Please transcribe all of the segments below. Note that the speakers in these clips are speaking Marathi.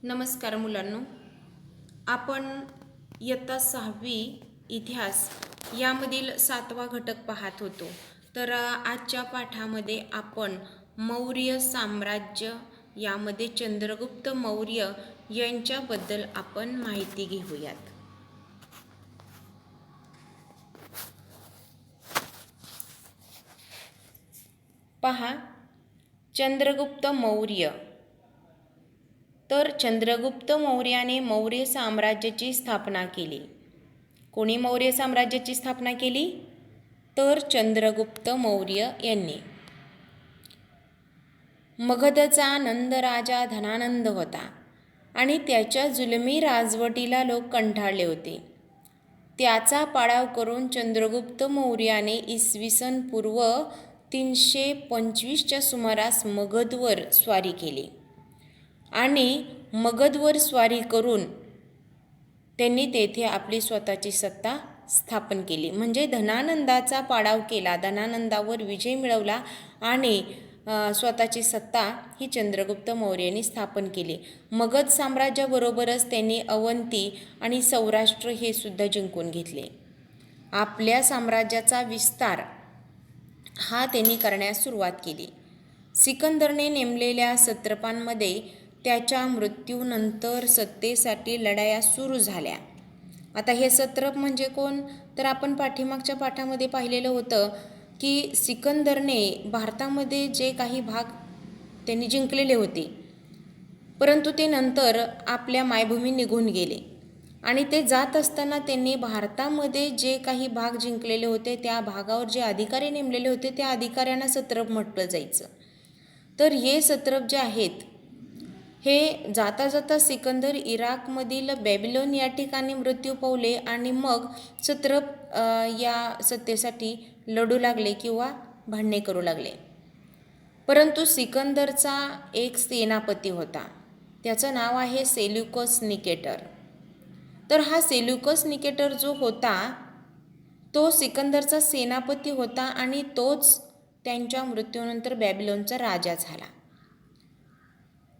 नमस्कार मुलांनो, आपण इयत्ता 6वी इतिहास यामधील 7वा घटक पाहत होतो. तर आजच्या पाठामध्ये आपण मौर्य साम्राज्य यामध्ये चंद्रगुप्त मौर्य यांच्याबद्दल आपण माहिती घेऊयात. पहा, चंद्रगुप्त मौर्य. तर चंद्रगुप्त मौर्याने मौर्य साम्राज्याची स्थापना केली. कोणी मौर्य साम्राज्याची स्थापना केली? तर चंद्रगुप्त मौर्य यांनी. मगधचा नंद राजा धनानंद होता आणि त्याच्या जुलमी राजवटीला लोक कंटाळले होते. त्याचा पाडाव करून चंद्रगुप्त मौर्याने इसवी सन पूर्व 325च्या सुमारास मगधवर स्वारी केली आणि मगधवर स्वारी करून त्यांनी तेथे आपली स्वतःची सत्ता स्थापन केली. म्हणजे धनानंदाचा पाडाव केला, धनानंदावर विजय मिळवला आणि स्वतःची सत्ता ही चंद्रगुप्त मौर्याने स्थापन केली. मगध साम्राज्याबरोबरच त्यांनी अवंती आणि सौराष्ट्र हे सुद्धा जिंकून घेतले. आपल्या साम्राज्याचा विस्तार हा त्यांनी करण्यास सुरुवात केली. सिकंदरने नेमलेल्या सत्रपांमध्ये त्याच्या मृत्यूनंतर सत्तेसाठी लढाया सुरू झाल्या. आता हे सत्रप म्हणजे कोण? तर आपण पाठीमागच्या पाठामध्ये पाहिलेलं होतं की सिकंदरने भारतामध्ये जे काही भाग त्यांनी जिंकलेले होते, परंतु ते नंतर आपल्या मायभूमी निघून गेले आणि ते जात असताना त्यांनी भारतामध्ये जे काही भाग जिंकलेले होते त्या भागावर जे अधिकारी नेमलेले होते त्या अधिकाऱ्यांना सत्रप म्हटलं जायचं. तर हे सत्रप जे आहेत हे जाता जाता सिकंदर इराकमधील बॅबिलोन या ठिकाणी मृत्यू पावले आणि मग सत्रप या सत्तेसाठी लढू लागले किंवा भांडणे करू लागले. परंतु सिकंदरचा एक सेनापती होता, त्याचं नाव आहे सेल्युकस निकेटर. तर हा सेल्युकस निकेटर जो होता तो सिकंदरचा सेनापती होता आणि तोच त्यांच्या मृत्यूनंतर बॅबिलोनचा राजा झाला.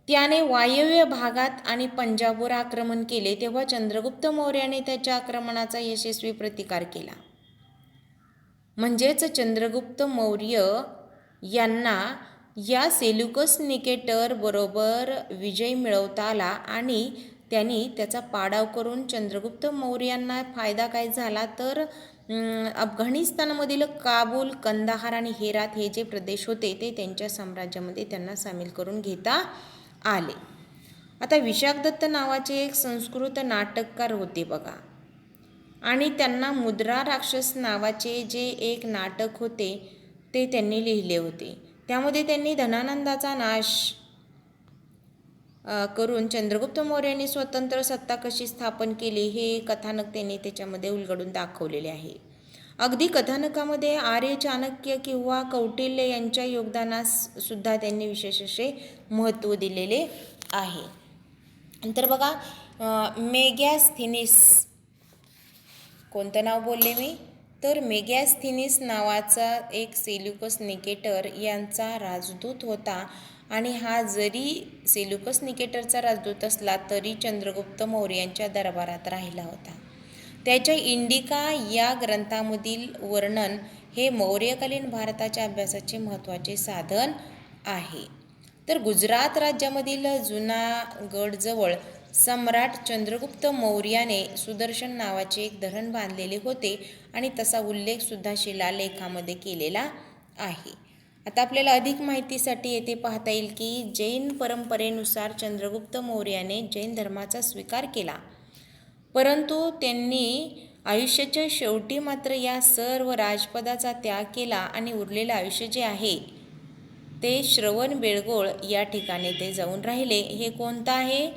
त्याने वायव्य भागात आणि पंजाबवर आक्रमण केले. तेव्हा चंद्रगुप्त मौर्याने त्याच्या आक्रमणाचा यशस्वी प्रतिकार केला. म्हणजेच चंद्रगुप्त मौर्य यांना या सेल्युकस निकेटर बरोबर विजय मिळवता आला आणि त्यांनी त्याचा पाडाव करून चंद्रगुप्त मौर्यांना फायदा काय झाला तर अफगाणिस्तानमधील काबूल, कंदाहार आणि हेरात हे जे प्रदेश होते ते त्यांच्या साम्राज्यामध्ये त्यांना सामील करून घेता आले. आता विशाखदत्त नावाचे एक संस्कृत नाटककार होते बघा, आणि त्यांना मुद्रा राक्षस नावाचे जे एक नाटक होते ते त्यांनी लिहिले होते. त्यामध्ये त्यांनी धनानंदाचा नाश करून चंद्रगुप्त मौर्याने स्वतंत्र सत्ता कशी स्थापन केली हे कथानक त्यांनी त्याच्यामध्ये उलगडून दाखवलेले आहे. अगदी कथानकामध्ये आर्य चाणक्य किंवा कौटिल्य यांच्या योगदानास सुद्धा त्यांनी विशेष असे महत्त्व दिलेले आहे. नंतर बघा, मेगॅस्थेनिस, कोणतं नाव बोलले मी? तर मेगॅस्थेनिस नावाचा एक सेल्युकस निकेटर यांचा राजदूत होता आणि हा जरी सेल्युकस निकेटरचा राजदूत असला तरी चंद्रगुप्त मौर्यांच्या दरबारात राहिला होता. त्याच्या इंडिका या ग्रंथामधील वर्णन हे मौर्यकालीन भारताच्या अभ्यासाचे महत्त्वाचे साधन आहे. तर गुजरात राज्यामधील जुनागडजवळ सम्राट चंद्रगुप्त मौर्याने सुदर्शन नावाचे एक धरण बांधलेले होते आणि तसा उल्लेख सुद्धा शिलालेखामध्ये केलेला आहे. आता आपल्याला अधिक माहितीसाठी येथे पाहता येईल की जैन परंपरेनुसार चंद्रगुप्त मौर्याने जैन धर्माचा स्वीकार केला, परंतु त्यांनी आयुष्याच्या शेवटी मात्र या सर्व राजपदाचा त्याग केला आणि उरलेलं आयुष्य जे आहे ते श्रवणबेळगोळ या ठिकाणी ते जाऊन राहिले. हे कोणतं आहे?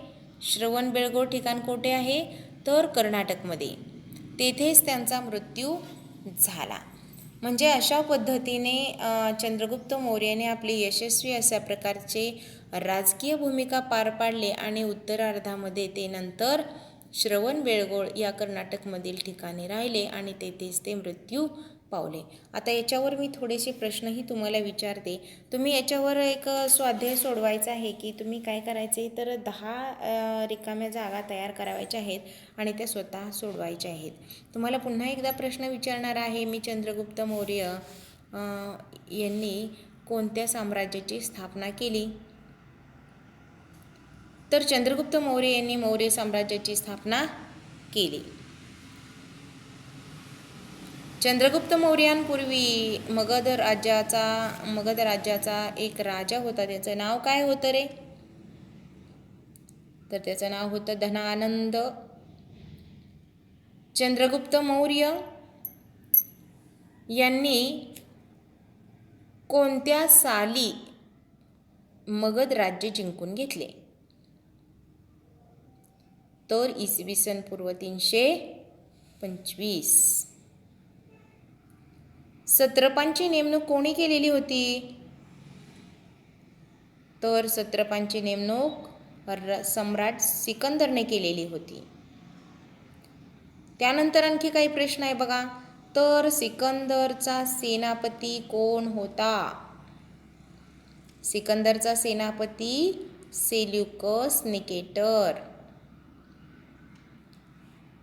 श्रवणबेळगोळ ठिकाण कोठे आहे? तर कर्नाटकमध्ये. तेथेच त्यांचा मृत्यू झाला. म्हणजे अशा पद्धतीने चंद्रगुप्त मौर्याने आपले यशस्वी अशा प्रकारचे राजकीय भूमिका पार पाडले आणि उत्तरार्धामध्ये ते नंतर श्रवणबेळगोळ या कर्नाटकमधील ठिकाणी राहिले आणि तेथेच ते मृत्यू पावले. आता याच्यावर मी थोडेसे प्रश्नही तुम्हाला विचारते. तुम्ही याच्यावर एक स्वाध्याय सोडवायचा आहे की तुम्ही काय करायचे तर 10 रिकाम्या जागा तयार करायच्या आहेत आणि त्या स्वतः सोडवायच्या आहेत. तुम्हाला पुन्हा एकदा प्रश्न विचारणार आहे मी, चंद्रगुप्त मौर्य यांनी कोणत्या साम्राज्याची स्थापना केली? तर चंद्रगुप्त मौर्य यांनी मौर्य साम्राज्याची स्थापना केली. चंद्रगुप्त मौर्यांपूर्वी मगध राज्याचा एक राजा होता. त्याचं नाव काय होतं रे? तर त्याचं नाव होतं धनानंद. चंद्रगुप्त मौर्य यांनी कोणत्या साली मगध राज्य जिंकून घेतले? तर इसवी सन पूर्व 325. सत्रपांची नेमणूक कोणी केलेली होती? तर सत्रपांची नेमणूक सम्राट सिकंदरने केलेली होती. त्यानंतर आणखी काही प्रश्न आहे बघा. तर सिकंदरचा सेनापती कोण होता? सिकंदरचा सेनापती सेल्युकस निकेटर.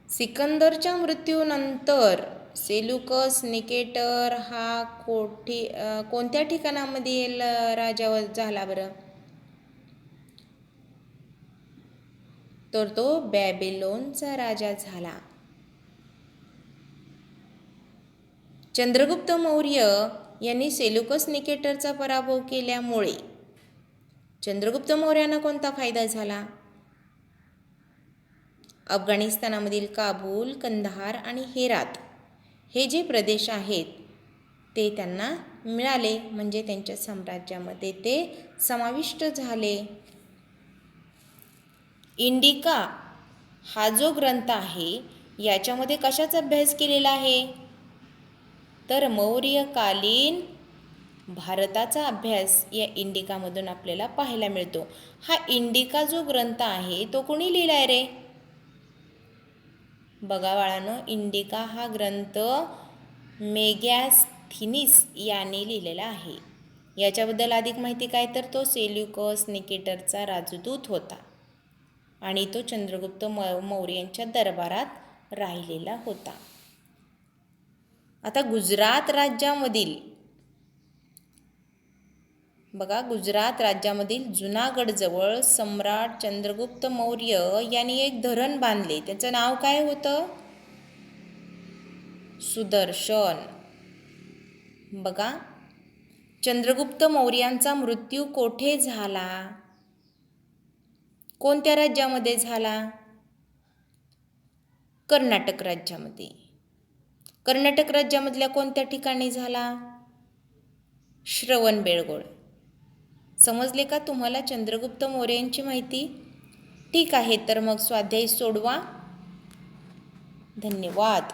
सिकंदरच्या मृत्यूनंतर सेल्युकस निकेटर हा कोणत्या ठिकाणामधील राजा झाला बरं? तर तो बॅबिलोनचा राजा झाला. चंद्रगुप्त मौर्य यांनी सेल्युकस निकेटरचा पराभव केल्यामुळे चंद्रगुप्त मौर्यांना कोणता फायदा झाला? अफगाणिस्तानामधील काबूल, कंधार आणि हेरात हे जे प्रदेश आहेत ते त्यांना मिळाले, म्हणजे त्यांच्या साम्राज्यामध्ये ते समाविष्ट झाले. इंडिका हा जो ग्रंथ आहे याच्यामध्ये कशाचा अभ्यास केलेला आहे? तर मौर्यकालीन भारताचा अभ्यास या इंडिकामधून आपल्याला पाहायला मिळतो. हा इंडिका जो ग्रंथ आहे तो कोणी लिहिला आहे रे? बघा बाळांनो, इंडिका हा ग्रंथ मेगॅस्थीनिस याने लिहिलेला आहे. याच्याबद्दल अधिक माहिती काय तर तो सेल्युकस निकेटरचा राजदूत होता आणि तो चंद्रगुप्त मौर्य यांच्या दरबारात राहिलेला होता. आता गुजरात राज्यामधील जुनागडजवळ सम्राट चंद्रगुप्त मौर्य यांनी एक धरण बांधले. त्याचं नाव काय होतं? सुदर्शन. बघा, चंद्रगुप्त मौर्यांचा मृत्यू कोठे झाला? कोणत्या राज्यामध्ये झाला? कर्नाटक राज्यामध्ये. कर्नाटक राज्यामधल्या कोणत्या ठिकाणी झाला? श्रवणबेळगोळ. समजले का तुम्हाला चंद्रगुप्त मौर्यांची माहिती? ठीक आहे, तर मग स्वाध्याय सोडवा. धन्यवाद.